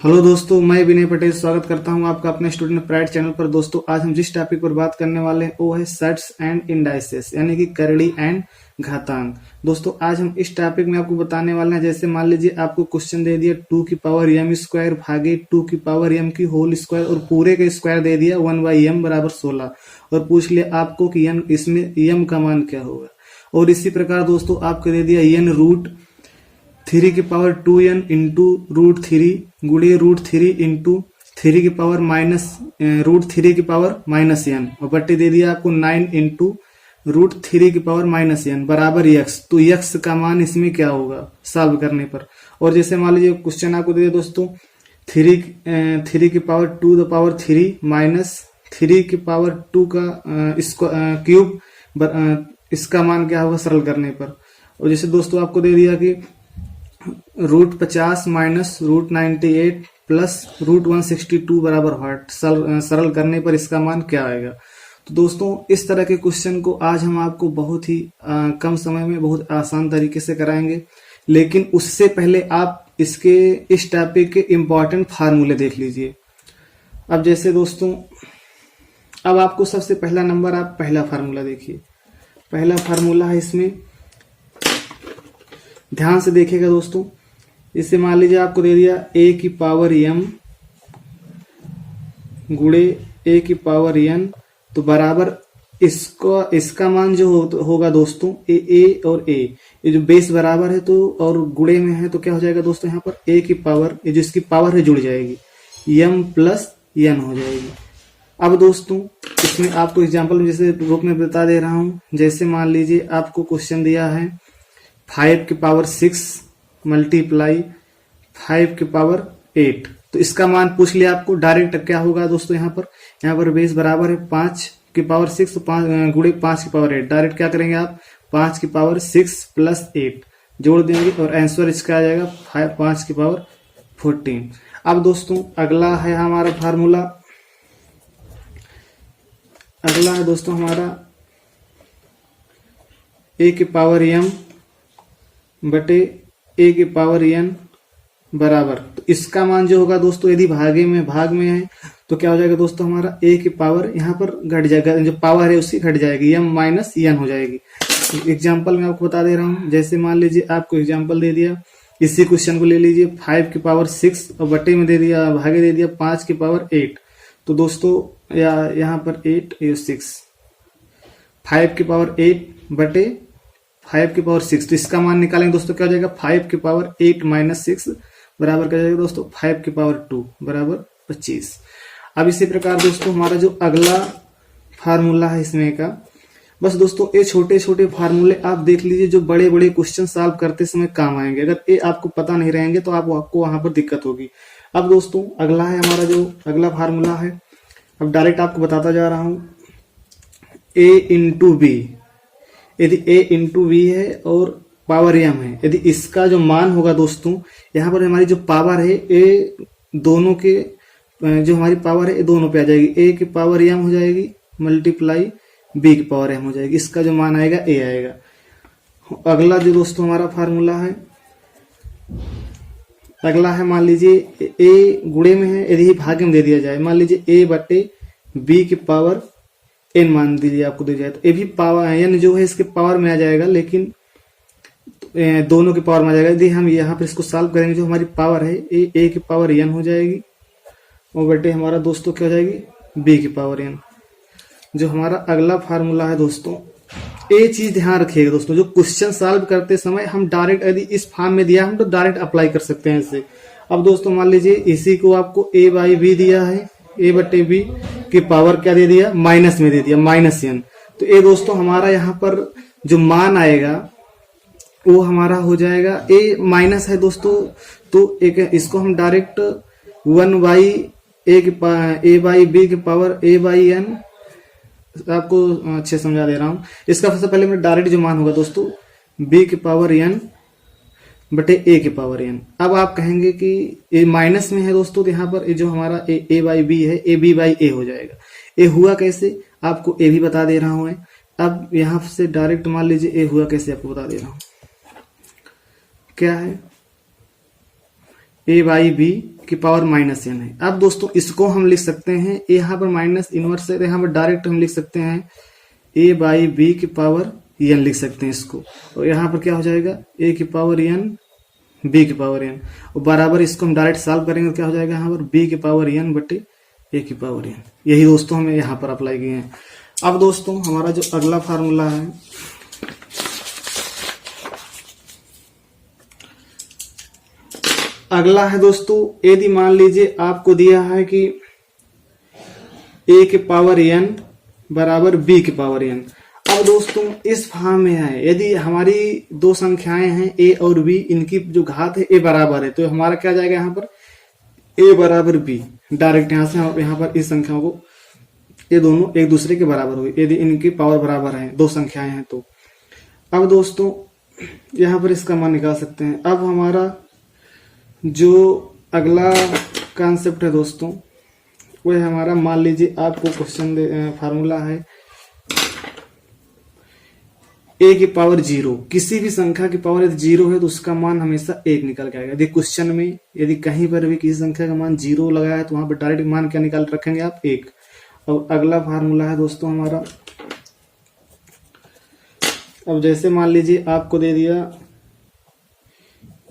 Hello दोस्तों, मैं विनय पटेल स्वागत करता हूं आपका अपने स्टूडेंट प्राइड चैनल पर। दोस्तों, आज हम जिस टॉपिक पर बात करने वाले हैं वो है सेट्स एंड इंडाइसेस, यानी कि करड़ी एंड घातांक। दोस्तों, आज हम इस टॉपिक में आपको बताने वाले हैं, जैसे मान लीजिए आपको क्वेश्चन दे दिया 2 की पावर m स्क्वायर भागे 2 की पावर m की होल स्क्वायर और पूरे का स्क्वायर दे दिया 1/m बराबर 16 और पूछ लिया आपको कि n इसमें m का मान क्या होगा। और इसी प्रकार दोस्तों आपको दे दिया n रूट 3 की पावर 2n इंटू रूट 3 गुड़े रूट 3 इंटू 3 की पावर माइनस रूट 3 की पावर माइनस n और बट्टे दे दिया आपको 9 इंटू रूट 3 की पावर माइनस n बराबर x। तो x का मान इसमें क्या होगा सॉल्व करने पर। और जैसे मान लीजिए क्वेश्चन आपको दे दिया दोस्तों 3 की पावर 2 द पावर 3 माइनस 3 की पावर 2 का क्यूब, इसका मान क्या होगा सरल करने पर। और जैसे दोस्तों आपको दे दिया कि root 50 minus root 98 plus root 162 बराबर व्हाट, सरल करने पर इसका मान क्या आएगा। तो दोस्तों, इस तरह के क्वेश्चन को आज हम आपको बहुत ही कम समय में बहुत आसान तरीके से कराएंगे, लेकिन उससे पहले आप इस टॉपिक के इम्पोर्टेंट फार्मूले देख लीजिए। अब जैसे दोस्तों, अब आपको सबसे पहला नंबर, आप पहला फार्मूला देखिए। पहला फार्मूला है, इसमें ध्यान से देखिएगा दोस्तों। इससे मान लीजिए आपको दे दिया a की पावर m गुड़े a की पावर n, तो बराबर इसका मान जो होगा दोस्तों a और a, ये जो बेस बराबर है तो और गुड़े में है तो क्या हो जाएगा दोस्तों, यहाँ पर a की पावर, ये जो इसकी पावर है जुड़ जाएगी, m प्लस n हो जाएगी। अब दोस्तों इसमें आपको एग्जाम्पल जैसे रूप में बता दे रहा हूं। जैसे मान लीजिए आपको क्वेश्चन दिया है 5 की पावर 6 मल्टीप्लाई 5 की पावर 8, तो इसका मान पूछ लिया आपको। डायरेक्ट क्या होगा दोस्तों, यहाँ पर बेस बराबर है 5 की पावर 6 तो 5 गुड़े 5 की पावर 8। डायरेक्ट क्या करेंगे आप, 5 की पावर 6 प्लस 8 जोड़ देंगे और आंसर इसका आ जाएगा 5 की पावर 14। अब दोस्तों अगला है हमारा फार्मूला, अगला है दोस्तों हमारा a की पावर m बटे a की पावर n बराबर, तो इसका मान जो होगा दोस्तों, यदि भाग में है तो क्या हो जाएगा दोस्तों, हमारा a की पावर यहाँ पर घट जाएगा, जो पावर है उसकी घट जाएगी, m माइनस n हो जाएगी। एग्जाम्पल में आपको बता दे रहा हूँ। जैसे मान लीजिए आपको एग्जाम्पल दे दिया, इसी क्वेश्चन को ले लीजिए 5 की पावर 6 और बटे में दे दिया, भागे दे दिया 5 की पावर 8, तो दोस्तों यहाँ पर 8 6 5 की पावर 8 बटे 5 की पावर 6, तो इसका मान निकालेंगे दोस्तों, क्या हो जाएगा 5 की पावर 8 माइनस 6 बराबर क्या जाएगा दोस्तों 5 की पावर 2 बराबर 25। अब इसी प्रकार दोस्तों हमारा जो अगला फार्मूला है इसमें का, बस दोस्तों ये छोटे छोटे फार्मूले आप देख लीजिए जो बड़े बड़े क्वेश्चन सॉल्व करते समय काम आएंगे। अगर ये आपको पता नहीं रहेंगे तो आपको वहां पर दिक्कत होगी। अब दोस्तों अगला है हमारा जो अगला फार्मूला है, अब डायरेक्ट आपको बताता जा रहा हूं। a इंटू बी, यदि a इंटू वी है और पावर m है, यदि इसका जो मान होगा दोस्तों, यहाँ पर हमारी जो पावर है a दोनों के, जो हमारी पावर है ये दोनों पे आ जाएगी, a की पावर m हो जाएगी मल्टीप्लाई b की पावर m हो जाएगी, इसका जो मान आएगा a आएगा। अगला जो दोस्तों हमारा फार्मूला है, अगला है मान लीजिए a गुड़े में है, यदि भाग में दे दिया जाए, मान लीजिए a बटे b की पावर n मान दीजिए आपको दे जाए, तो ये भी पावर n जो है इसके पावर में आ जाएगा, लेकिन दोनों के पावर में आ जाएगा। यदि हम यहाँ पर इसको सॉल्व करेंगे, जो हमारी पावर है a की पावर n हो जाएगी और बटे हमारा दोस्तों क्या हो जाएगी b की पावर n। जो हमारा अगला फार्मूला है दोस्तों, ये चीज ध्यान रखिएगा दोस्तों, जो क्वेश्चन सॉल्व करते समय हम डायरेक्ट यदि इस फॉर्म में दिया हम तो डायरेक्ट अप्लाई कर सकते हैं इसे। अब दोस्तों मान लीजिए इसी को आपको a बाई बी दिया है, a बटे बी की पावर क्या दे दिया, माइनस में दे दिया माइनस n, तो ये दोस्तों हमारा यहाँ पर जो मान आएगा वो हमारा हो जाएगा a माइनस है दोस्तों, तो एक इसको हम direct 1 by a by B की पावर a बाई n, आपको अच्छे समझा दे रहा हूं। इसका सबसे पहले में डायरेक्ट जो मान होगा दोस्तों b की पावर n बटे a की पावर n। अब आप कहेंगे कि ये माइनस में है दोस्तों, तो यहाँ पर ये जो हमारा a बाई बी है a b बाई a हो जाएगा। ये हुआ कैसे आपको a भी बता दे रहा हूं। अब यहाँ से डायरेक्ट मान लीजिए a हुआ कैसे आपको बता दे रहा हूं। क्या है ए बाई बी की पावर माइनस एन है। अब दोस्तों इसको हम लिख सकते हैं, यहाँ पर माइनस इनवर्स है, यहाँ पर डायरेक्ट हम लिख सकते हैं ए बाई बी की पावर एन लिख सकते हैं इसको। और यहाँ पर क्या हो जाएगा, ए की पावर एन बी की पावर एन, और बराबर इसको हम डायरेक्ट सॉल्व करेंगे तो क्या हो जाएगा, यहाँ पर बी की पावर एन बटे ए की पावर एन। यही दोस्तों हमें यहाँ पर अप्लाई किए हैं। अब दोस्तों हमारा जो अगला फार्मूला है, अगला है दोस्तों, यदि मान लीजिए आपको दिया है कि ए के पावर एन बराबर बी के पावर एन। अब दोस्तों इस फॉर्म में है, यदि हमारी दो संख्याएं हैं ए और बी, इनकी जो घात है ए बराबर है, तो हमारा क्या जाएगा यहाँ पर ए बराबर बी। डायरेक्ट यहाँ से हम यहाँ पर इस संख्याओं को, ये दोनों एक दूसरे के बराबर हुए यदि इनकी पावर बराबर है, दो संख्याएं हैं तो। अब दोस्तों यहाँ पर इसका मान निकाल सकते हैं। अब हमारा जो अगला कॉन्सेप्ट है दोस्तों, वह हमारा, मान लीजिए आपको क्वेश्चन फार्मूला है ए की पावर 0, किसी भी संख्या की पावर यदि 0 है तो उसका मान हमेशा 1 निकल के आएगा। यदि क्वेश्चन में यदि कहीं पर भी किसी संख्या का मान 0 लगाया है तो वहां पर डायरेक्ट मान क्या निकाल रखेंगे आप, 1। और अगला फार्मूला है दोस्तों हमारा, अब जैसे मान लीजिए आपको दे दिया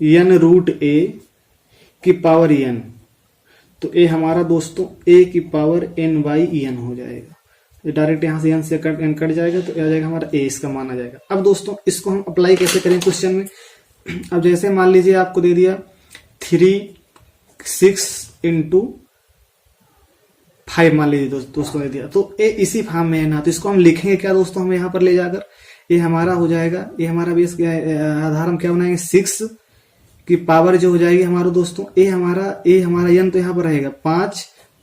n रूट ए की पावर n, तो ए हमारा दोस्तों ए की पावर n बाई एन हो जाएगा। डायरेक्ट यहाँ से n से कट जाएगा तो आ जाएगा हमारा ए, इसका मान आ जाएगा। अब दोस्तों इसको हम अप्लाई कैसे करें क्वेश्चन में। अब जैसे मान लीजिए आपको दे दिया 6 इंटू 5 मान लीजिए दोस्तों दे दिया, तो ए इसी फॉर्म में है ना, तो इसको हम लिखेंगे क्या दोस्तों, हम यहाँ पर ले जाकर ये हमारा हो जाएगा, ये हमारा बेस आधार हम क्या बनाएंगे, 6 की पावर जो हो जाएगी हमारा दोस्तों ए हमारा n तो यहाँ पर रहेगा 5,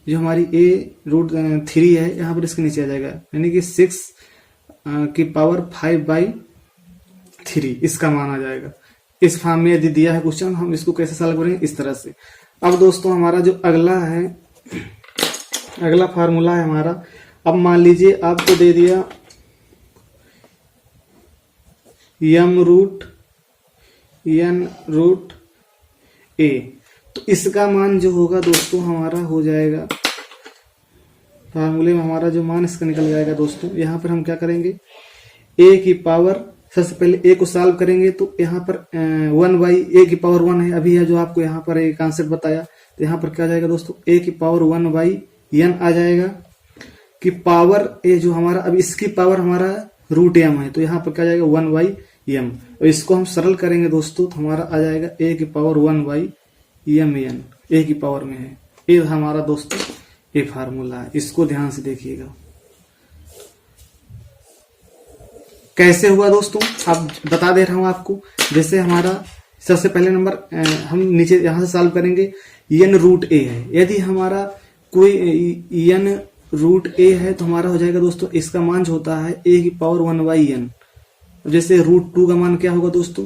जो हमारी ए रूट 3 है यहाँ पर इसके नीचे आ जाएगा, यानी कि 6 की पावर 5/3 इसका मान आ जाएगा। इस फॉर्म में यदि दिया है क्वेश्चन, हम इसको कैसे सॉल्व करेंगे, इस तरह से। अब दोस्तों हमारा जो अगला है, अगला फार्मूला है हमारा, अब मान लीजिए आपको दे दिया n रूट ए, तो इसका मान जो होगा दोस्तों हमारा हो जाएगा, फार्मूले में हमारा जो मान इसका निकल जाएगा दोस्तों। यहाँ पर हम क्या करेंगे, ए की पावर, सबसे पहले ए को सॉल्व करेंगे तो यहाँ पर 1 बाई ए की पावर 1 है अभी है, जो आपको यहाँ पर एक कॉन्सेप्ट बताया, तो यहाँ पर क्या जाएगा दोस्तों, ए की पावर 1 बाई एन आ जाएगा कि पावर ए जो हमारा, अब इसकी पावर हमारा रूट एम है, तो यहाँ पर क्या जाएगा 1 बाई एम। और इसको हम सरल करेंगे दोस्तों तो हमारा आ जाएगा ए की power 1 by M N, A की पावर में है। ये हमारा दोस्तों ये फार्मूला है, इसको ध्यान से देखिएगा कैसे हुआ दोस्तों। अब बता दे रहा हूं आपको, जैसे हमारा सबसे पहले नंबर हम नीचे यहां से सॉल्व करेंगे, n रूट ए है, यदि हमारा कोई n रूट ए है तो हमारा हो जाएगा दोस्तों, इसका मान जो होता है ए की पावर 1 बाई एन। जैसे रूट 2 का मान क्या होगा दोस्तों,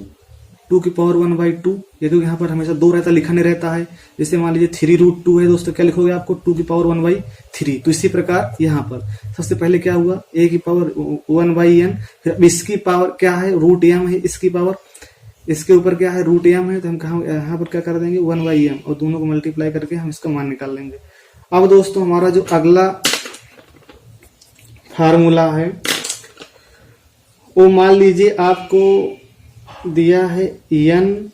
2 की पावर 1 बाई 2, ये तो यहाँ पर हमेशा 2 रहता, लिखा नहीं रहता है। जैसे मान लीजिए 3 रूट 2 है दोस्तों, क्या लिखोगे आपको, 2 की पावर 1 बाई 3। तो इसी प्रकार यहाँ पर सबसे पहले क्या हुआ, ए की पावर 1 बाई एन, फिर इसकी पावर क्या है, रूट एम है, इसकी पावर इसके ऊपर क्या है, रूट एम है, तो हम कहा यहाँ पर क्या कर देंगे 1 बाई एम, और दोनों को मल्टीप्लाई करके हम इसका मान निकाल लेंगे। अब दोस्तों हमारा जो अगला फार्मूला है, वो मान लीजिए आपको दिया है n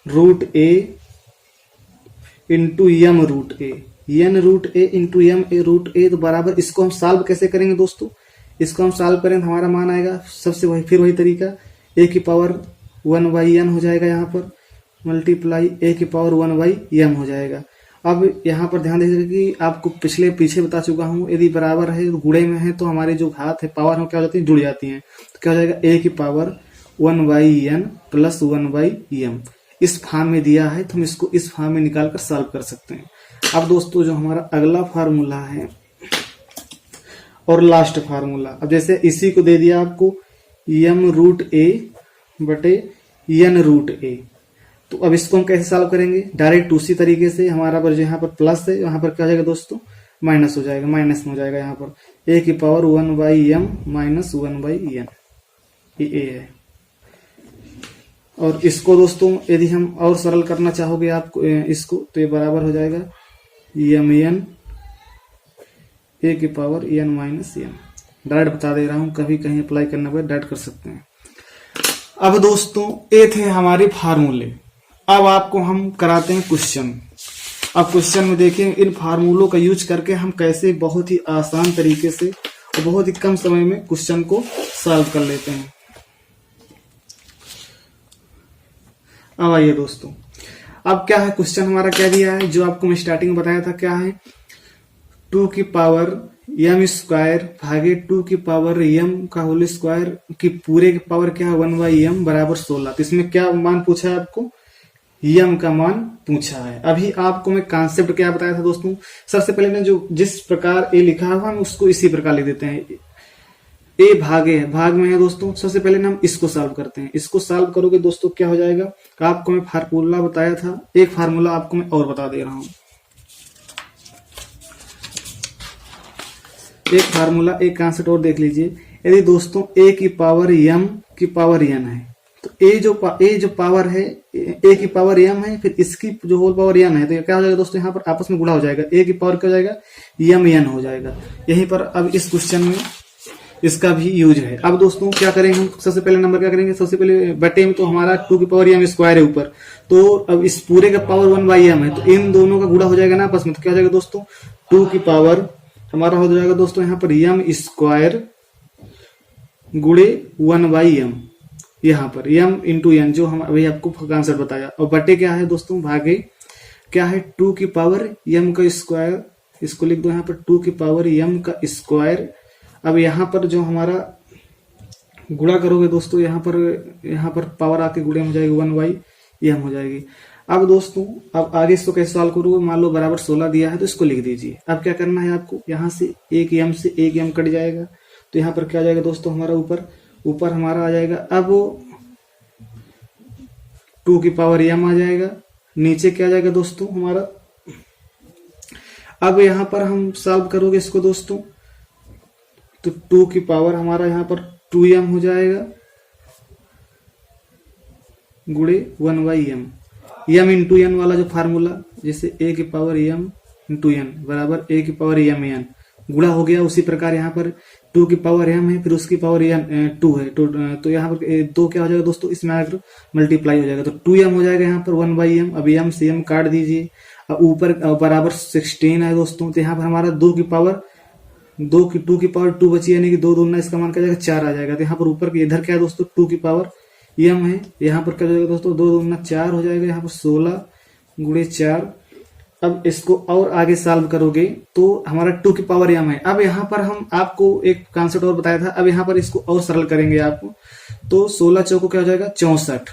root a into m root a, n root a into m a root a, तो बराबर इसको हम सॉल्व कैसे करेंगे दोस्तों, इसको हम सॉल्व करें तो हमारा मान आएगा सबसे वही तरीका, ए की पावर 1 बाई एन हो जाएगा, यहाँ पर मल्टीप्लाई ए की पावर 1 बाई एम हो जाएगा। अब यहाँ पर ध्यान दीजिएगा कि आपको पीछे बता चुका हूँ, यदि बराबर है गुणे में है तो हमारी जो घात है पावर है क्या हो जाती है, जुड़ जाती है। तो क्या हो जाएगा, ए की power 1 by N plus 1 by M, इस फॉर्म में दिया है तो हम इसको इस फॉर्म में निकाल कर सॉल्व कर सकते हैं। अब दोस्तों जो हमारा अगला फार्मूला है और लास्ट फार्मूला, अब जैसे इसी को दे दिया आपको एम रूट ए बटे एन रूट ए, तो अब इसको हम कैसे सॉल्व करेंगे, डायरेक्ट उसी तरीके से, हमारा पर जो यहाँ पर प्लस है यहाँ पर क्या हो जाएगा दोस्तों, माइनस हो जाएगा, माइनस में हो जाएगा यहाँ पर ए की power 1 by M minus 1 by N, ये ए है। और इसको दोस्तों यदि हम और सरल करना चाहोगे आपको इसको, तो ये बराबर हो जाएगा एम एन ए की power N minus N. Direct बता दे रहा हूं, कभी कहीं अप्लाई करने पर डायरेक्ट कर सकते हैं। अब दोस्तों ये थे हमारे फार्मूले। अब आपको हम कराते हैं क्वेश्चन। अब क्वेश्चन में देखिए इन फार्मूलों का यूज करके हम कैसे बहुत ही आसान तरीके से और बहुत ही कम समय में क्वेश्चन को सॉल्व कर लेते हैं। अब आइए दोस्तों, अब क्या है क्वेश्चन हमारा क्या दिया है, जो आपको मैं स्टार्टिंग में बताया था क्या है, 2 की पावर m स्क्वायर भागे 2 की पावर m का होल स्क्वायर की पूरे की पावर क्या है 1/m बराबर 16। तो इसमें क्या मान पूछा है आपको, m का मान पूछा है। अभी आपको मैं कॉन्सेप्ट क्या बताया था दोस्तों, सबसे पहले ने जो जिस प्रकार a लिखा हुआ हम उसको इसी प्रकार लिख देते हैं। ए भागे है, भाग में है दोस्तों, सबसे पहले हम इसको सॉल्व करते हैं। इसको सॉल्व करोगे दोस्तों क्या हो जाएगा, आपको मैं फार्मूला बताया था, एक फार्मूला आपको मैं और बता दे रहा हूं। एक फार्मूला, एक कॉन्सेप्ट और देख लीजिए। यदि दोस्तों a की पावर m की पावर n है, तो a जो पावर है a की पावर m है, फिर इसकी जो होल पावर n है, तो क्या हो जाएगा दोस्तों, यहाँ पर आपस में गुणा हो जाएगा, a की पावर क्या हो जाएगा m n हो जाएगा। यहीं पर अब इस क्वेश्चन में इसका भी यूज है। अब दोस्तों क्या करेंगे हम, सबसे पहले नंबर क्या करेंगे, सबसे पहले बटे में तो हमारा 2 की पावर m स्क्वायर है ऊपर, तो अब इस पूरे का पावर 1/m है, तो इन दोनों का गुणा हो जाएगा ना आपस में, तो क्या हो जाएगा दोस्तों 2 की पावर हमारा हो जाएगा दोस्तों यहाँ पर m स्क्वायर गुणे 1/m, यहाँ पर m इंटू n जो हम अभी आपको कॉन्सेप्ट बताया, और बटे क्या है दोस्तों भागे क्या है 2 की पावर m का स्क्वायर, इसको लिख दो यहाँ पर 2 की पावर m का स्क्वायर। अब यहाँ पर जो हमारा गुणा करोगे दोस्तों, यहाँ पर पावर आके गुणे हो जाएगी 1/m हो जाएगी। अब दोस्तों अब आगे इसको कैसे सॉल्व करोगे, मान लो बराबर 16 दिया है तो इसको लिख दीजिए। अब क्या करना है आपको, यहाँ से एक m से एक m कट जाएगा, तो यहाँ पर क्या आ जाएगा दोस्तों हमारा ऊपर हमारा आ जाएगा अब 2 की पावर m आ जाएगा, नीचे क्या आ जाएगा दोस्तों हमारा। अब यहाँ पर हम सॉल्व करोगे इसको दोस्तों, तो 2 की पावर हमारा यहाँ पर 2m हो जाएगा गुणे 1/m, m इंटू n वाला जो फार्मूला, जैसे a की पावर m इंटू n बराबर a की पावर m n गुणा हो गया। उसी प्रकार यहाँ पर 2 की पावर m है, फिर उसकी पावर 2 है, तो यहाँ पर 2 क्या हो जाएगा दोस्तों, इसमें आकर मल्टीप्लाई हो जाएगा, तो 2m हो जाएगा यहाँ पर 1/m। अब m से m काट दीजिए, अब ऊपर बराबर 16 है दोस्तों, तो यहाँ पर हमारा 2 की पावर 2 बची, यानी कि 2 दूना इसका मान क्या जाएगा 4 आ जाएगा। तो यहाँ पर ऊपर इधर क्या है दोस्तों 2 की पावर m है, यहाँ पर क्या हो जाएगा दोस्तों 2 दूना 4 हो जाएगा, यहाँ पर 16 गुणे 4। अब इसको और आगे सॉल्व करोगे तो हमारा 2 की पावर m है। अब यहाँ पर हम आपको एक कॉन्सेप्ट और बताया था, अब यहाँ पर इसको और सरल करेंगे आपको, तो 16 चौको क्या हो जाएगा 64।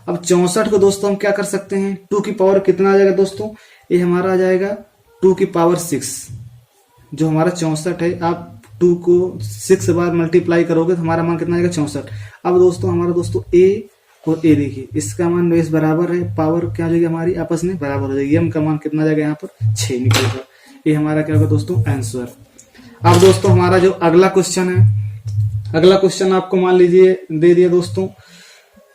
अब 64 को दोस्तों हम क्या कर सकते हैं, 2 की पावर कितना आ जाएगा दोस्तों, ये हमारा आ जाएगा 2 की पावर 6, जो हमारा 64 है। आप 2 को 6 बार मल्टीप्लाई करोगे तो हमारा मान कितना आएगा 64। अब दोस्तों हमारा दोस्तों a और a देखिए, इसका मान बेस बराबर है, पावर क्या हो जाएगी हमारी आपस में बराबर हो जाएगी, m का मान कितना जाएगा यहाँ पर 6 निकलेगा। ये हमारा क्या होगा दोस्तों आंसर। अब दोस्तों हमारा जो अगला क्वेश्चन है, अगला क्वेश्चन आपको मान लीजिए दे दिया दोस्तों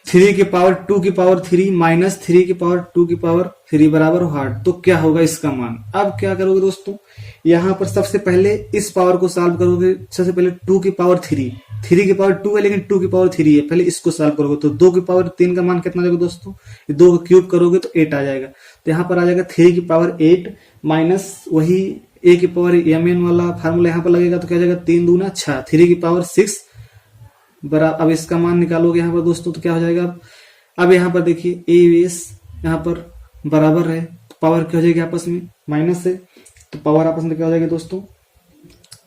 3 की पावर 2 की पावर 3 माइनस 3 की पावर 2 की पावर 3 बराबर हार्ड, तो क्या होगा इसका मान। अब क्या करोगे दोस्तों, यहाँ पर सबसे पहले इस पावर को सॉल्व करोगे, सबसे पहले 2 की पावर 3 की पावर 2 है लेकिन 2 की पावर 3 है, पहले इसको सॉल्व करोगे तो 2 की पावर 3 का मान कितना जाएगा दोस्तों, 2 को क्यूब करोगे तो 8 आ जाएगा। तो यहाँ पर आ जाएगा 3 की पावर 8 माइनस वही a की पावर mn वाला फार्मूला यहाँ पर लगेगा, तो क्या जाएगा 3 दूना 6, 3 की पावर 6 बराबर। अब इसका मान निकालोगे यहाँ पर दोस्तों तो क्या हो जाएगा, अब यहाँ पर देखिए a बेस यहाँ पर बराबर है, तो पावर क्या हो जाएगी आपस में माइनस है, तो पावर आपस में क्या हो जाएगी दोस्तों,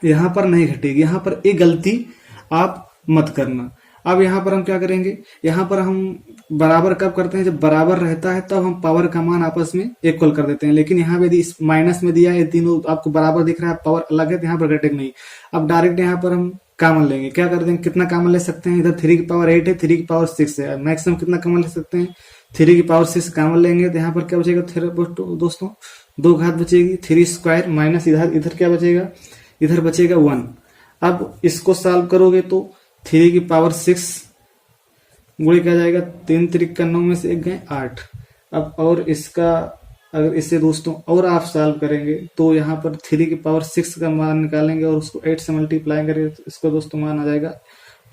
यहाँ पर नहीं घटेगी, यहाँ पर एक गलती आप मत करना। अब यहाँ पर हम क्या करेंगे, यहाँ पर हम बराबर कब करते हैं, जब बराबर रहता है तब हम पावर का मान आपस में इक्वल कर देते हैं, लेकिन यहाँ पे यदि इस माइनस में दिया है, तीनों आपको बराबर दिख रहा है, पावर अलग है, तो यहाँ पर घटेगा नहीं। अब डायरेक्ट यहाँ पर हम कॉमन लेंगे, क्या कर देंगे, कितना कॉमन ले सकते हैं, इधर 3 की पावर 8 है, 3 की पावर 6 है, मैक्सिमम कितना कॉमन ले सकते हैं 3 की पावर 6 कॉमन लेंगे, तो यहाँ पर क्या बचेगा दोस्तों 2 घात बचेगी, 3 स्क्वायर माइनस इधर क्या बचेगा, इधर बचेगा 1। अब इसको सॉल्व करोगे तो 3 की पावर 6 गुणे क्या जाएगा, 3 त्रिक 9 में से 1 गए 8। अब और इसका अगर इसे दोस्तों और आप सॉल्व करेंगे तो यहाँ पर 3 की पावर 6 का मान निकालेंगे और उसको 8 से मल्टीप्लाई करेंगे तो इसको दोस्तों मान आ जाएगा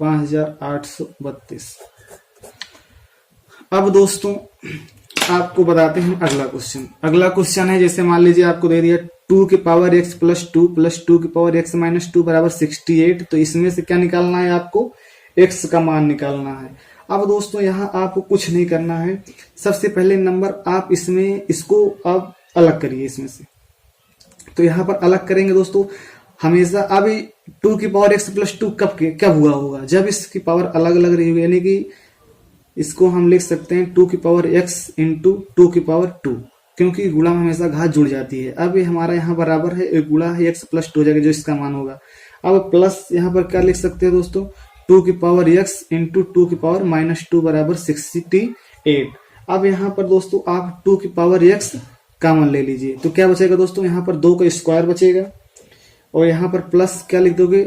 5832। अब दोस्तों आपको बताते हैं अगला क्वेश्चन। अगला क्वेश्चन है, जैसे मान लीजिए आपको दे दिया 2 की पावर x प्लस 2 प्लस 2 की पावर x माइनस 2 बराबर 68। तो इसमें से क्या निकालना है, आपको x का मान निकालना है। अब दोस्तों यहाँ आपको कुछ नहीं करना है, सबसे पहले नंबर आप इसको आप अलग करिए इसमें से। तो यहाँ पर अलग करेंगे दोस्तों, हमेशा अब 2 की पावर x प्लस 2 कब हुआ होगा, जब इसकी पावर अलग अलग रही होगी, यानी कि इसको हम लिख सकते हैं 2 की पावर x इंटू 2 की पावर 2, क्योंकि गुणा में हमेशा घात जुड़ जाती है। अब ये हमारा यहाँ बराबर है, एक गुणा है x प्लस 2 हो जाएगा जो इसका मान होगा। अब प्लस यहाँ पर क्या लिख सकते हैं दोस्तों, 2 की पावर x इंटू 2 की पावर माइनस 2 बराबर 68। अब यहाँ पर दोस्तों आप 2 की पावर x कॉमन ले लीजिए, तो क्या बचेगा दोस्तों, यहाँ पर 2 का स्क्वायर बचेगा और यहाँ पर प्लस क्या लिख दोगे,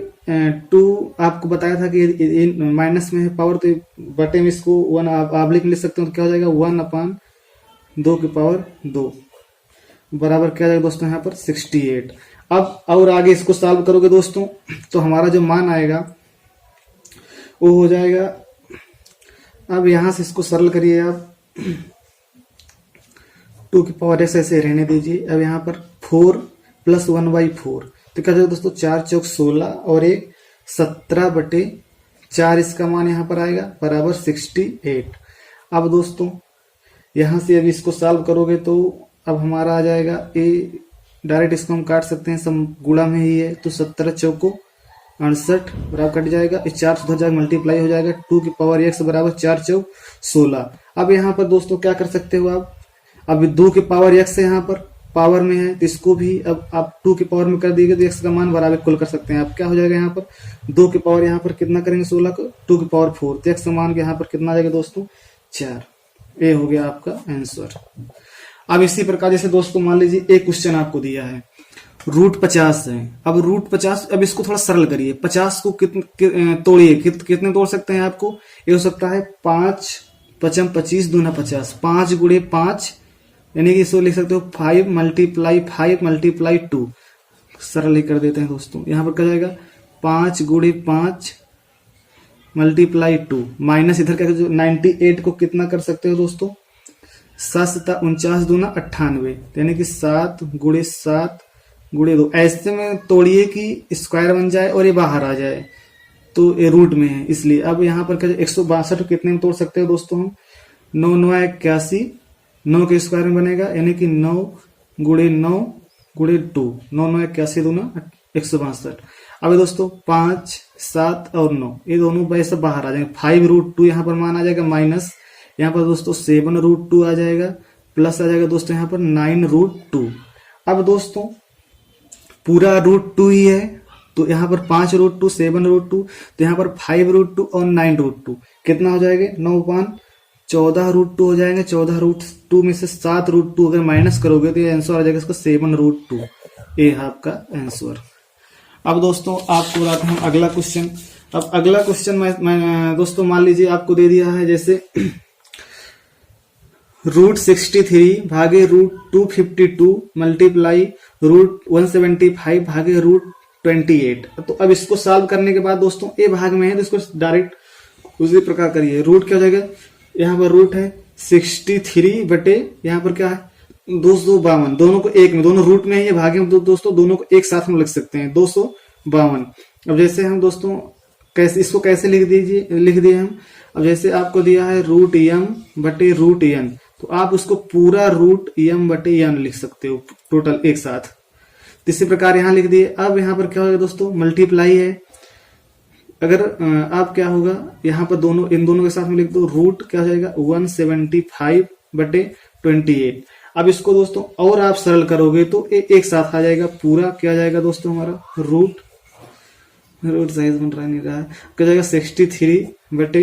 2 आपको बताया था कि माइनस में है पावर, तो बटे में इसको 1 आप लिख सकते हो, तो क्या हो जाएगा 1/2 की पावर 2 बराबर क्या जाएगा दोस्तों यहाँ पर 68। अब और आगे इसको सॉल्व करोगे दोस्तों तो हमारा जो मान आएगा वो हो जाएगा, अब यहां से इसको सरल करिए आप, 2 की पावर x ऐसे रहने दीजिए। अब यहाँ पर 4 प्लस 1/4, तो क्या जाएगा दोस्तों 4 चौक 16 और 1 17/4, इसका मान यहाँ पर आएगा बराबर 68। अब दोस्तों यहाँ से अभी इसको सॉल्व करोगे तो अब हमारा आ जाएगा डायरेक्ट इसको हम काट सकते हैं, सब गुणा में ही है, तो 17 चौको 68 बराबर कट जाएगा, इस 4 से जाएगा मल्टीप्लाई हो जाएगा, 2 की पावर x बराबर 4 चौक 16। अब यहाँ पर दोस्तों क्या कर सकते हो आप, अब 2 की पावर x यहाँ पर पावर में है तो इसको भी अब आप 2 की पावर में कर दिएगा तो x का मान बराबर इक्वल कर सकते हैं। अब क्या हो जाएगा यहाँ पर 2 की पावर यहाँ पर कितना करेंगे 16 को 2 की पावर 4, तो x का मान यहाँ पर कितना आ जाएगा दोस्तों 4। ये हो गया आपका आंसर। अब इसी प्रकार जैसे दोस्तों मान लीजिए एक क्वेश्चन आपको दिया है √50 है। अब √50, अब इसको थोड़ा सरल करिए, 50 को तोड़िए, कितने तोड़ सकते हैं आपको, ये हो सकता है 5 5 25 दूना 50, 5 गुणे 5, यानी कि इसको लिख सकते हो 5 मल्टीप्लाई 2, सरल ही कर देते हैं दोस्तों। यहाँ पर क्या जाएगा 5 गुणे 5 मल्टीप्लाई 2 माइनस इधर क्या 98 को कितना कर सकते हो दोस्तों 7 49 दूना 98, यानी कि 7 गुणे 7 गुणे 2, ऐसे में तोड़िए कि स्क्वायर बन जाए और ये बाहर आ जाए, तो ये रूट में है इसलिए। अब यहाँ पर क्या 162 कितने में तोड़ सकते हो दोस्तों हम, 9 9 81, 9 के स्क्वायर में बनेगा, यानी कि 9 गुणे 2, 9 9 81 दूना 162। अब दोस्तों 5 7 और 9 ये दोनों वैसे बाहर आ जाएंगे, 5√2 यहाँ पर मान आ जाएगा माइनस, यहाँ पर दोस्तों 7√2 आ जाएगा, प्लस आ जाएगा दोस्तों यहाँ पर 9√2। अब दोस्तों पूरा √2 ही है, तो यहाँ पर 5√2 7√2, तो यहाँ पर 5√2 और 9√2 कितना हो जाएगा 9/14√2 हो जाएंगे। 14√2 में से 7√2 अगर माइनस करोगे तो ये आंसर आ जाएगा इसका 7√2, ये है आपका आंसर। अब दोस्तों आपको बताते हैं अगला क्वेश्चन। अब अगला क्वेश्चन मैं दोस्तों मान लीजिए आपको दे दिया है जैसे √63 भागे √252 मल्टीप्लाई √175 भागे √28। तो अब इसको सॉल्व करने के बाद दोस्तों ए भाग में है तो इसको डायरेक्ट उसी प्रकार करिए। रूट क्या हो जाएगा, यहाँ पर रूट है 63 बटे यहाँ पर क्या है 252, दोनों को एक में, दोनों रूट में है ये भागे में, दोस्तों दोनों को एक साथ में लिख सकते हैं 252। अब जैसे हम दोस्तों कैसे इसको कैसे लिख दिए हम, अब जैसे आपको दिया है √m बटे √n, तो आप उसको पूरा √m बटे n लिख सकते हो टोटल एक साथ, तो इसी प्रकार यहाँ लिख दिए। अब यहाँ पर क्या होगा दोस्तों मल्टीप्लाई है, अगर आप क्या होगा यहाँ पर इन दोनों के साथ में लिख दो, रूट क्या हो जाएगा 175 बटे 28। अब इसको दोस्तों और आप सरल करोगे तो एक साथ आ जाएगा, पूरा क्या जाएगा दोस्तों हमारा रूट साइज बन रहा नहीं रहा, क्या जाएगा 63 बटे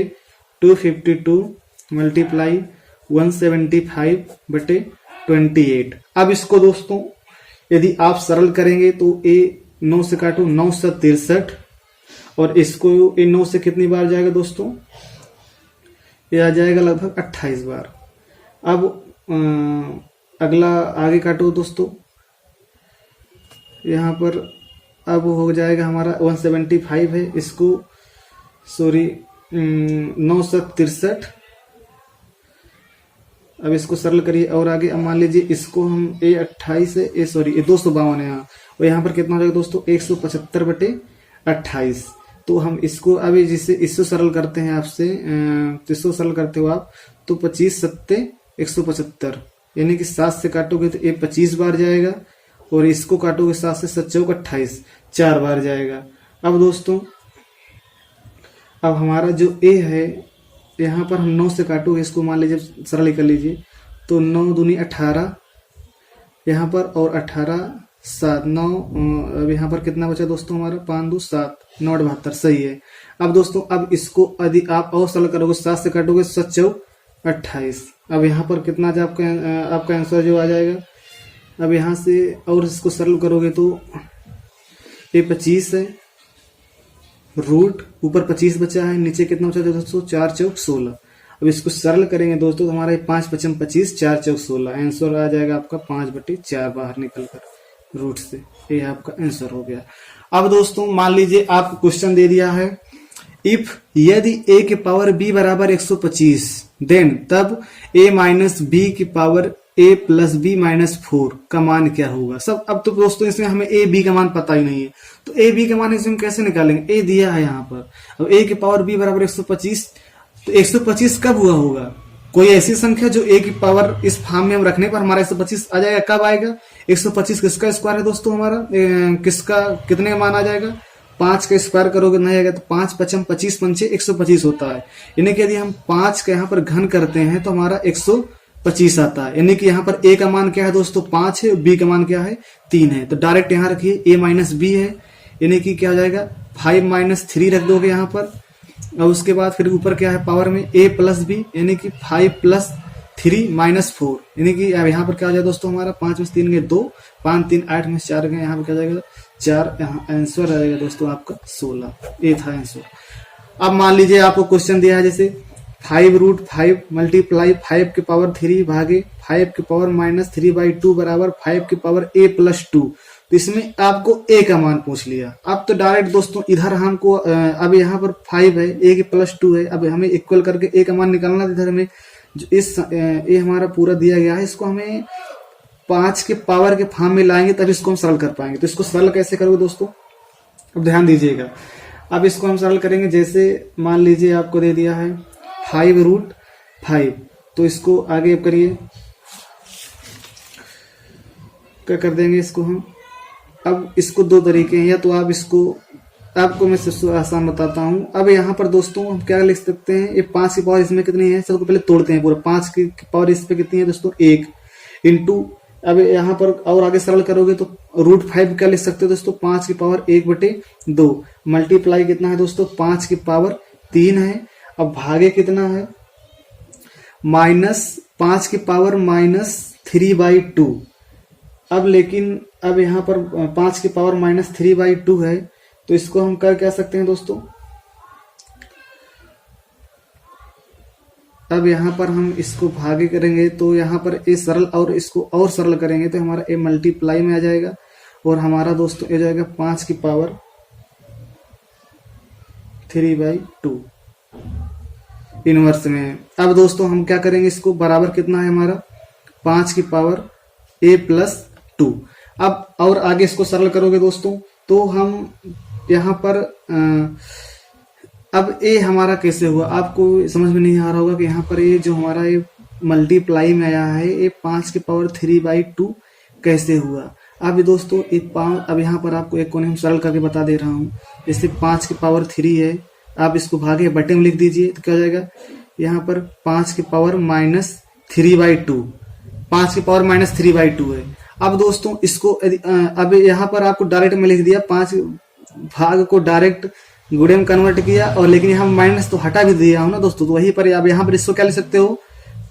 252 मल्टीप्लाई 175 बटे 28। अब इसको दोस्तों यदि आप सरल करेंगे तो 9 से काटो 9 से 63, और इसको 9 से कितनी बार जाएगा दोस्तों ये आ जाएगा लगभग 28 बार। अब अगला आगे काटो दोस्तों, यहाँ पर अब हो जाएगा हमारा 175 है, इसको सॉरी 963। अब इसको सरल करिए और आगे। अब मान लीजिए इसको हम A28 है, ये 252 है यहाँ, और यहाँ पर कितना हो जाएगा दोस्तों 175/28। तो हम इसको अभी जिससे इसको सरल करते हैं आपसे, इसको सरल करते हो आप, तो 25 सत्ते 175, यानी कि 7 से काटोगे तो ये 25 बार जाएगा, और इसको काटोगे 7 से 7 चौक 28, 4 बार जाएगा। अब दोस्तों अब हमारा जो A है, यहाँ पर हम 9 से काटोगे, इसको मान लीजिए सरल कर लीजिए, तो 9 दूनी 18 यहाँ पर, और 18 7 9, अब यहाँ पर कितना बचा दोस्तों हमारा 5 2 7 9 72, सही है। अब दोस्तों अब इसको यदि आप और सरल करोगे, 7 से काटोगे 7 चौक 28। अब यहाँ पर कितना आपका आंसर जो आ जाएगा। अब यहाँ से और इसको सरल करोगे तो ये 25 है, रूट ऊपर 25 बचा है, नीचे कितना बचा दोस्तों 4 चौक 16। अब इसको सरल करेंगे दोस्तों तो हमारा 5 5 25, 4 चौक 16, आंसर आ जाएगा आपका 5/4 बाहर निकल कर रूट से। ये आपका आंसर हो गया। अब दोस्तों मान लीजिए आपको क्वेश्चन दे दिया है, इफ यदि a के पावर b बराबर 125 देन तब a माइनस बी की power a plus B minus 4 का मान क्या होगा। सब अब तो दोस्तों इसमें हमें a b का मान पता ही नहीं है, तो a b का मान इसमें कैसे निकालेंगे। a दिया है यहाँ पर, अब a के पावर b बराबर 125, तो 125 कब हुआ होगा। कोई ऐसी संख्या जो a की पावर इस फॉर्म में हम रखने पर हमारा 125 आ जाएगा। कब आएगा 125 किसका स्क्वायर है दोस्तों हमारा, किसका कितने का मान आ जाएगा, 5 का स्क्वायर करोगे नहीं आएगा, तो 5 5 25 पंचे 125 होता है। यानी कि यदि हम 5 का यहाँ पर घन करते हैं तो हमारा 125 आता है। यानी कि यहाँ पर a का मान क्या है दोस्तों 5 है, b का मान क्या है 3 है। तो डायरेक्ट यहाँ रखिए a माइनस बी है, यानी कि क्या हो जाएगा 5 माइनस 3 रख दोगे यहाँ पर। और उसके बाद फिर ऊपर क्या है पावर में a प्लस बी, यानी कि 5 प्लस 3 माइनस 4, यानी कि अब यहाँ पर क्या हो जाएगा दोस्तों हमारा 5 में 3 गए 2, 5 3 8 में 4 गए, यहाँ पर क्या जाएगा 4। यहाँ आंसर आ जाएगा दोस्तों आपका 16, ये था आंसर। अब मान लीजिए आपको क्वेश्चन दिया है जैसे 5√5 मल्टीप्लाई 5 के पावर 3 भागे 5 के पावर माइनस 3/2 बराबर 5 के पावर a प्लस 2। तो इसमें आपको a का मान पूछ लिया। अब तो डायरेक्ट दोस्तों इधर हमको अब यहाँ पर 5 है, a के प्लस 2 है, अब हमें इक्वल करके a का मान निकालना। इधर हमें जो इस ये हमारा पूरा दिया गया है, इसको हमें 5 के पावर के फॉर्म में लाएंगे तब इसको हम सरल कर पाएंगे। तो इसको सरल कैसे करोगे दोस्तों, अब ध्यान दीजिएगा। अब इसको हम सरल करेंगे, जैसे मान लीजिए आपको दे दिया है 5√5, तो इसको आगे करिए, क्या कर देंगे इसको हम। अब इसको दो तरीके हैं, या तो आप इसको, आपको मैं सबसे आसान बताता हूं। अब यहाँ पर दोस्तों हम क्या लिख सकते हैं, ये 5 की पावर इसमें कितनी है, सबको पहले तोड़ते हैं पूरा। 5 की पावर इस पे कितनी है दोस्तों 1 इंटू, अब यहाँ पर और आगे सरल करोगे तो √5 क्या लिख सकते हो दोस्तों 5 की पावर 1/2 मल्टीप्लाई कितना है दोस्तों 5 की पावर 3 है। अब भागे कितना है माइनस 5 की पावर माइनस 3/2। अब लेकिन अब यहाँ पर 5 की पावर माइनस 3/2 है, तो इसको हम क्या कह सकते हैं दोस्तों। अब यहाँ पर हम इसको भागे करेंगे तो यहाँ पर ए सरल, और इसको और सरल करेंगे तो हमारा ए मल्टीप्लाई में आ जाएगा, और हमारा दोस्तों ये जाएगा 5 की पावर 3/2 इनवर्स में। अब दोस्तों हम क्या करेंगे, इसको बराबर कितना है हमारा 5 की पावर a प्लस 2। अब और आगे इसको सरल करोगे दोस्तों तो हम यहाँ पर अब a हमारा कैसे हुआ, आपको समझ में नहीं आ रहा होगा कि यहाँ पर ये जो हमारा ये मल्टीप्लाई में आया है, ये 5 की पावर 3/2 कैसे हुआ। अब दोस्तों अब यहाँ पर आपको एक कोने हम सरल करके बता दे रहा हूँ। जैसे 5 की पावर 3 है, आप इसको भागे बटे में लिख दीजिए तो क्या हो जाएगा, यहाँ पर 5 की पावर माइनस 3/2, 5 की पावर माइनस 3/2 है। अब दोस्तों इसको अब यहाँ पर आपको डायरेक्ट में लिख दिया, 5 भाग को डायरेक्ट गुणे में कन्वर्ट किया, और लेकिन यहाँ माइनस तो हटा भी दिया हूं ना दोस्तों, तो वहीं पर आप यहाँ पर इसको क्या लिख सकते हो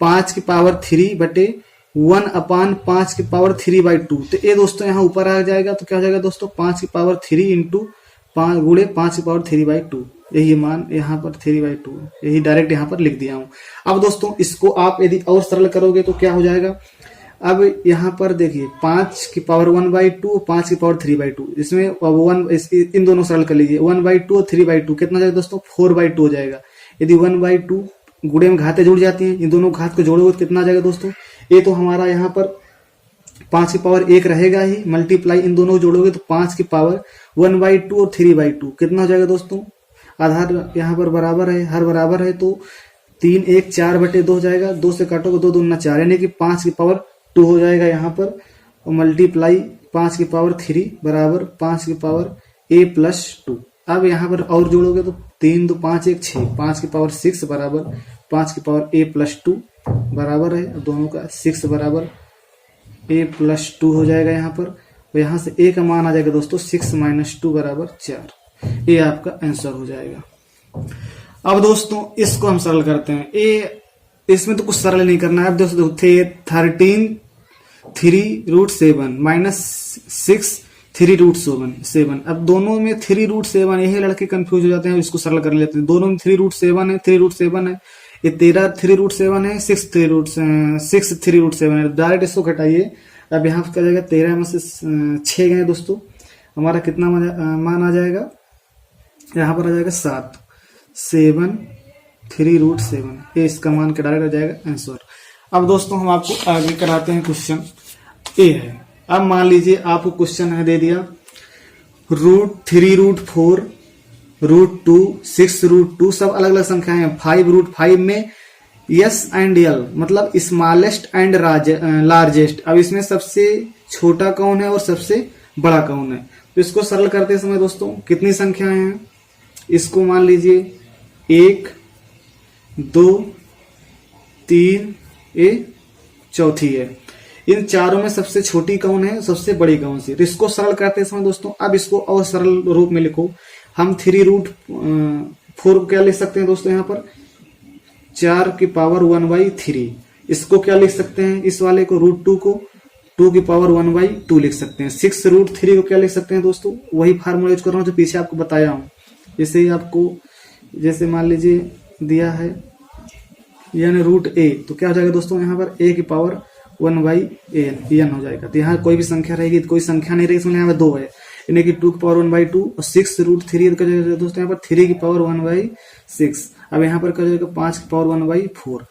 5 की पावर 3/1/5 की पावर 3/2। तो ये दोस्तों यहाँ ऊपर आ जाएगा, तो क्या हो जाएगा दोस्तों 5 की पावर 3 इंटू 5 गुणे 5 की पावर 3/2, यही मान यहाँ पर 3/2, यही डायरेक्ट यहाँ पर लिख दिया हूँ। अब दोस्तों इसको आप यदि और सरल करोगे तो क्या हो जाएगा, अब यहाँ पर देखिए 5 की पावर 1/2, 5 की पावर 3/2, इसमें इन दोनों सरल कर लीजिए। 1/2 और 3/2 कितना जाएगा दोस्तों, 4/2 हो जाएगा। यदि 1/2 गुणे में घातें जुड़ जाती हैं, इन दोनों घात को जोड़ोगे तो कितना जाएगा दोस्तों, ये तो हमारा यहाँ पर 5 की पावर 1 रहेगा ही, मल्टीप्लाई इन दोनों को जोड़ोगे तो 5 की पावर 1/2 और 3/2 कितना हो जाएगा दोस्तों, आधार यहाँ पर बराबर है, हर बराबर है तो 3 1 4/2 हो जाएगा। 2 से काटोगे 2 दूना 4, यानी कि 5 की पावर 2 हो जाएगा यहाँ पर, और मल्टीप्लाई 5 की पावर 3 बराबर 5 की पावर a+2। अब यहाँ पर और जोड़ोगे तो 3 2 5 1 6, 5 की पावर 6 बराबर 5 की पावर a+2 बराबर है, दोनों का 6 बराबर a+2 हो जाएगा यहाँ पर। और यहाँ से a का मान आ जाएगा दोस्तों 6 - 2 बराबर 4। ये आपका आंसर हो जाएगा। अब दोस्तों इसको हम सरल करते हैं। इसमें तो कुछ सरल नहीं करना है। अब दोस्तों 13 3√7 -6 3√7। अब दोनों में 3√7, यही लड़के कंफ्यूज हो जाते हैं, इसको सरल कर लेते हैं। दोनों में 3√7 है, 3√7 है, ये 13 3√7 है, 6 3√7 है। डायरेक्ट इसको घटाइए। अब यहाँ क्या जाएगा, 13 में से 6 गए दोस्तों, हमारा कितना मान आ जाएगा, यहाँ पर आ जाएगा 7 7 3√7। ये इसका मान के डायरेक्ट आ जाएगा आंसर। अब दोस्तों हम आपको आगे कराते हैं। क्वेश्चन ए है। अब मान लीजिए आपको क्वेश्चन है दे दिया √3√4 √2 6√2, सब अलग अलग संख्याएं हैं। 5√5 में S एंड L मतलब स्मॉलेस्ट एंड लार्जेस्ट। अब इसमें सबसे छोटा कौन है और सबसे बड़ा कौन है, तो इसको सरल करते समय दोस्तों कितनी संख्याएं हैं, इसको मान लीजिए 1 2 3, ये चौथी है। इन चारों में सबसे छोटी कौन है, सबसे बड़ी कौन सी, तो इसको सरल करते समय दोस्तों अब इसको और सरल रूप में लिखो। हम 3√4 क्या लिख सकते हैं दोस्तों, यहाँ पर 4 की पावर 1/3। इसको क्या लिख सकते हैं, इस वाले को √2 को 2 की पावर 1/2 लिख सकते हैं। 6√3 को क्या लिख सकते हैं दोस्तों, वही फार्मूला यूज कर रहा हूँ जो पीछे आपको बताया हूँ। जैसे ही आपको जैसे मान लीजिए दिया है यानी √a, तो क्या हो जाएगा दोस्तों, यहाँ पर a की पावर 1/n हो जाएगा। तो यहाँ कोई भी संख्या रहेगी, कोई संख्या नहीं रहेगी, इसमें यहाँ पर 2 है, यानी कि 2 की पावर 1/2 और 6√3 का जाएगा दोस्तों यहाँ पर 3 की पावर 1/6। अब यहाँ पर क्या जाएगा 5 की पावर 1/4।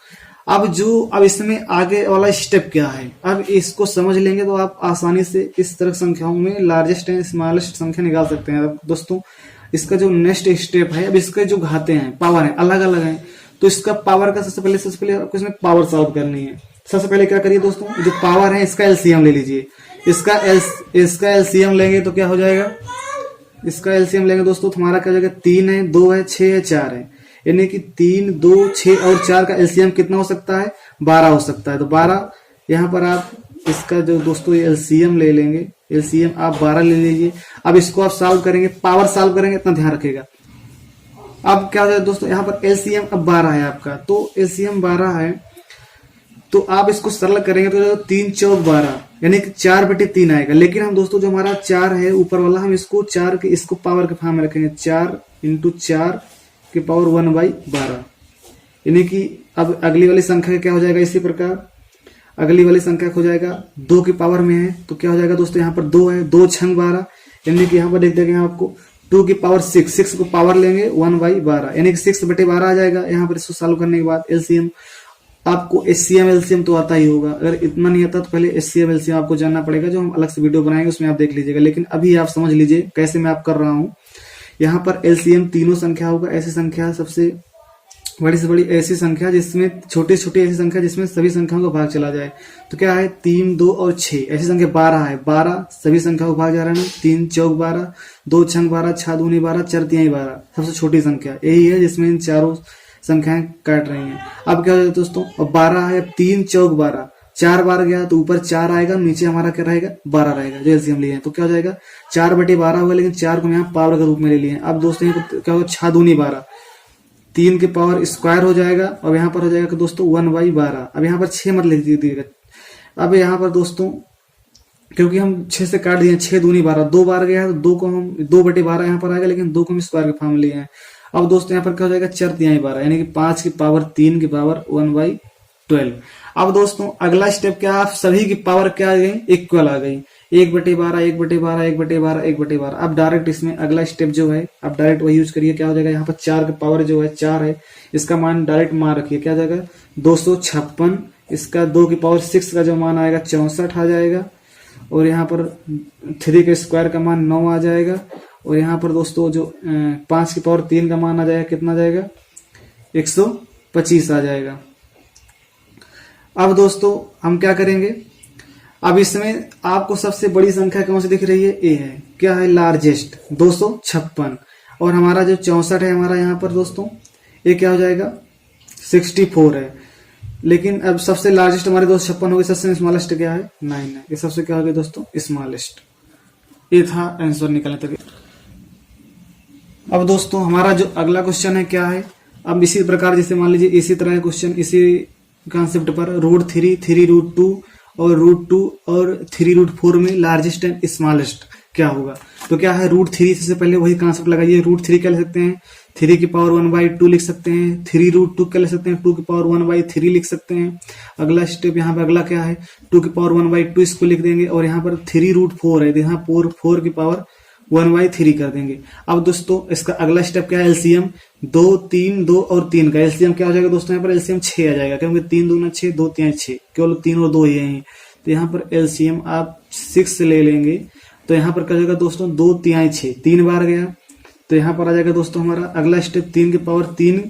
अब इसमें आगे वाला स्टेप क्या है, अब इसको समझ लेंगे तो आप आसानी से इस तरह संख्याओं में लार्जेस्ट एंड स्मॉलेस्ट संख्या निकाल सकते हैं। अब दोस्तों इसका जो नेक्स्ट स्टेप है, अब इसके जो घाते हैं, पावर है, अलग अलग है, तो इसका पावर का सबसे पहले आपको इसमें पावर सॉल्व करनी है। सबसे पहले क्या करिए दोस्तों, जो पावर है इसका एलसीएम ले लीजिए। इसका एलसीएम लेंगे तो क्या हो जाएगा, इसका एलसीएम लेंगे दोस्तों तो हमारा क्या हो जाएगा, 3 है 2 है 6 है 4 है, यानी कि 3 2 6 और 4 का एलसीएम कितना हो सकता है, 12 हो सकता है। तो 12 यहाँ पर आप इसका जो दोस्तों एलसीएम ले लेंगे, एलसीएम आप 12 ले लीजिए। अब इसको आप सॉल्व करेंगे, पावर सॉल्व करेंगे, इतना ध्यान रखिएगा। अब क्या हो जाएगा दोस्तों, यहाँ पर एलसीएम अब 12 है आपका, तो एलसीएम 12 है, तो आप इसको सरल करेंगे तो 3 चौक 12 यानी कि 4/3 आएगा। लेकिन हम दोस्तों जो हमारा 4 है ऊपर वाला, हम इसको 4 के इसको पावर के फॉर्म में रखेंगे, 4 × 4 की पावर 1/12, यानी कि अब अगली वाली संख्या क्या हो जाएगा, इसी प्रकार अगली वाली संख्या हो जाएगा 2 की पावर में है, तो क्या हो जाएगा दोस्तों, यहाँ पर 2 है, 2 छंग 12, यानी कि यहाँ पर देख देंगे आपको 2 की पावर 6 को पावर लेंगे 1/12, यानी कि 6/12 आ जाएगा। यहाँ पर इसको सॉल्व करने के बाद एलसीएम, आपको एचसीएम एलसीएम तो आता ही होगा, अगर इतना नहीं आता तो पहले एचसीएम एलसीएम आपको जानना पड़ेगा, जो हम अलग से वीडियो बनाएंगे उसमें आप देख लीजिएगा। लेकिन अभी आप समझ लीजिए कैसे मैं आप कर रहा हूँ। यहाँ पर एलसीएम तीनों संख्या होगा, ऐसी संख्या सबसे बड़ी से बड़ी ऐसी संख्या जिसमें छोटी छोटी ऐसी संख्या जिसमें सभी संख्याओं का भाग चला जाए, तो क्या है 3 2 और 6, ऐसी संख्या 12 है, 12 सभी संख्या को भाग जा रहा है ना, 3 चौक 12, 2 छंग 12, 6 दूनी 12, 4 तिहाई 12, सबसे छोटी संख्या यही है जिसमें इन चारों संख्याएं काट रही हैं। अब क्या हो जाएगा दोस्तों, अब 12 है, 3 चौक 12, 4 बार गया तो ऊपर 4 आएगा, नीचे हमारा क्या रहेगा 12 रहेगा, जो एलसीएम लिए हैं, तो क्या हो जाएगा 4/12 होगा, लेकिन 4 को यहाँ पावर के रूप में ले लिए हैं। अब दोस्तों यहाँ पर क्या होगा 6 दूनी 12, 3 की पावर स्क्वायर हो जाएगा, और यहाँ पर हो जाएगा दोस्तों 1/12। अब यहाँ पर 6 मत लिख दीजिएगा। अब यहाँ पर दोस्तों क्योंकि हम 6 से काट दिए, 6 दूनी 12, 2 बार गया है तो 2 को हम 2/12 यहाँ पर आएगा, लेकिन 2 को हम स्क्वायर के फॉर्म लिए हैं। अब दोस्तों यहाँ पर क्या हो जाएगा, 4 तिहाई 12 यानी कि 5 की पावर 3 की पावर 1/12। अब दोस्तों अगला स्टेप क्या, आप सभी की पावर क्या आ गई, इक्वल आ गई, 1/12 1/12 1/12 1/12। अब डायरेक्ट इसमें अगला स्टेप जो है, अब डायरेक्ट वही यूज करिए। क्या हो जाएगा, यहाँ पर 4 की पावर जो है 4 है, इसका मान डायरेक्ट मान रखिए, क्या आ जाएगा 256। इसका 2 की पावर 6 का जो मान आएगा 64 आ जाएगा। और यहाँ पर 3 के स्क्वायर का मान 9 आ जाएगा। और यहाँ पर दोस्तों जो 5 की पावर 3 का मान आ जाएगा, कितना आ जाएगा 125 आ जाएगा। अब दोस्तों हम क्या करेंगे, अब इसमें आपको सबसे बड़ी संख्या कौन सी दिख रही है, ए है, क्या है लार्जेस्ट 256। और हमारा जो 64 है हमारा यहाँ पर दोस्तों, ये क्या हो जाएगा 64 है। लेकिन अब सबसे लार्जेस्ट हमारे दोस्त 56 हो गए, सबसे स्मॉलेस्ट क्या है 9 है। ये सबसे क्या हो गया दोस्तों स्मॉलेस्ट। ये था आंसर निकालने तक। अब दोस्तों हमारा जो अगला क्वेश्चन है क्या है, अब इसी प्रकार जैसे मान लीजिए इसी तरह क्वेश्चन इसी कॉन्सेप्ट पर √3 3√2 और √2 और 3√4 में लार्जेस्ट एंड स्मॉलेस्ट क्या होगा। तो क्या है √3 से पहले वही कॉन्सेप्ट लगाइए। √3 क्या लिख सकते हैं, 3 की पावर 1/2 लिख सकते हैं। 3√2 क्या लिख सकते हैं, 2 की पावर 1/3 लिख सकते हैं। अगला स्टेप यहाँ पे अगला क्या है, 2 की पावर 1/2 इसको लिख देंगे। और यहाँ पर 3√4 है, यहाँ 4 की पावर 1/3 कर देंगे। अब दोस्तों इसका अगला स्टेप क्या है, एलसीएम 2 3 2 और 3 का एलसीएम क्या हो जाएगा दोस्तों, यहाँ पर एलसीएम 6 आ जाएगा, क्योंकि 3 दूना 6 2 3 6, केवल 3 और 2 ही है। तो यहाँ पर एलसीएम आप 6 ले लेंगे। तो यहाँ पर क्या हो जाएगा दोस्तों 2 3 6, 3 बार गया। तो यहाँ पर आ जाएगा दोस्तों हमारा अगला स्टेप 3 की पावर 3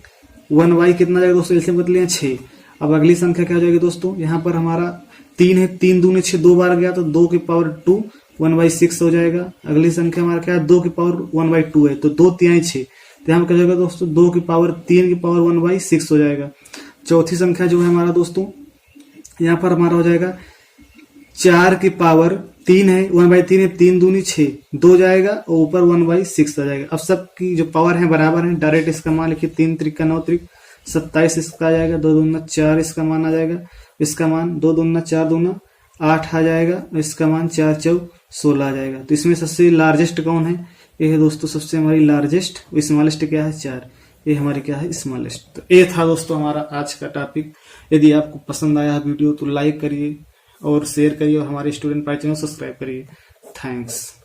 1/, कितना जाएगा दोस्तों, एलसीएम कर लिया 6। अब अगली संख्या क्या हो जाएगी दोस्तों, यहाँ पर हमारा 3 है, 3 दूनी 6 2 बार गया, तो 2 की पावर 2 1/6 हो जाएगा। अगली संख्या हमारा क्या है, 2 की पावर 1/2 है, तो 2 3 6, तो यहाँ पर क्या हो जाएगा दोस्तों 2 की पावर 3 की पावर 1/6 हो जाएगा। चौथी संख्या जो है हमारा दोस्तों, यहाँ पर हमारा हो जाएगा 4 की पावर 3 है, 1/3 है, 3 दूनी 6 2 जाएगा और ऊपर 1/6 आ जाएगा। अब सबकी जो पावर है बराबर है, डायरेक्ट इसका मान लिखिए, 3 त्रिका 9 त्रिक 27 इसका आ जाएगा, 2 दूना 4 इसका मान आ जाएगा, इसका मान 2 दूना 4 दूना 8 आ जाएगा, इसका मान 4 4 16 आ जाएगा। तो इसमें सबसे लार्जेस्ट कौन है, ये है दोस्तों सबसे हमारी लार्जेस्ट। स्मॉलेस्ट क्या है 4, ये हमारे क्या है स्मॉलेस्ट। तो ये था दोस्तों हमारा आज का टॉपिक। यदि आपको पसंद आया वीडियो तो लाइक करिए और शेयर करिए और हमारे स्टूडेंट प्राइड चैनल सब्सक्राइब करिए। थैंक्स।